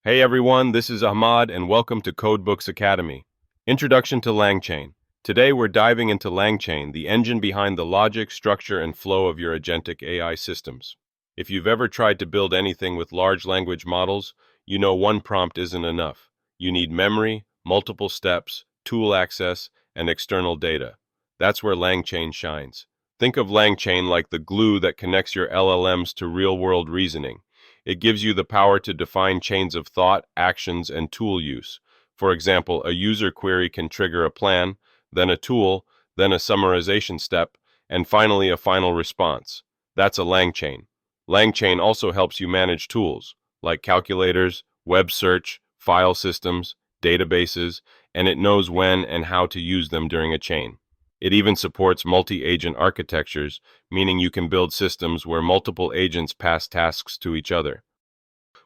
Hey everyone, this is Ahmad and welcome to CodeBooks Academy. Introduction to LangChain. Today we're diving into LangChain, the engine behind the logic, structure, and flow of your agentic AI systems. If you've ever tried to build anything with large language models, you know one prompt isn't enough. You need memory, multiple steps, tool access, and external data. That's where LangChain shines. Think of LangChain like the glue that connects your LLMs to real-world reasoning. It gives you the power to define chains of thought, actions, and tool use. For example, a user query can trigger a plan, then a tool, then a summarization step, and finally a final response. That's a LangChain. LangChain also helps you manage tools, like calculators, web search, file systems, databases, and it knows when and how to use them during a chain. It even supports multi-agent architectures, meaning you can build systems where multiple agents pass tasks to each other.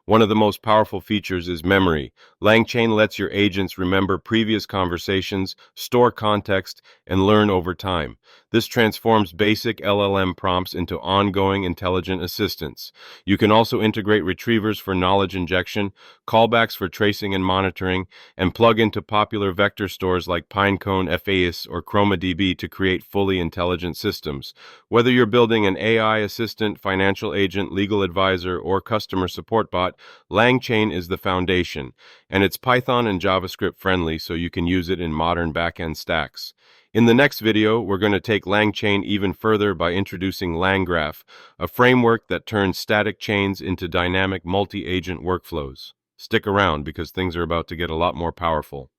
One of the most powerful features is memory. LangChain lets your agents remember previous conversations, store context, and learn over time. This transforms basic LLM prompts into ongoing intelligent assistants. You can also integrate retrievers for knowledge injection, callbacks for tracing and monitoring, and plug into popular vector stores like Pinecone, FAIS, or ChromaDB to create fully intelligent systems. Whether you're building an AI assistant, financial agent, legal advisor, or customer support bot, LangChain is the foundation, and it's Python and JavaScript friendly, so you can use it in modern backend stacks. In the next video, we're going to take LangChain even further by introducing LangGraph, a framework that turns static chains into dynamic multi-agent workflows. Stick around because things are about to get a lot more powerful.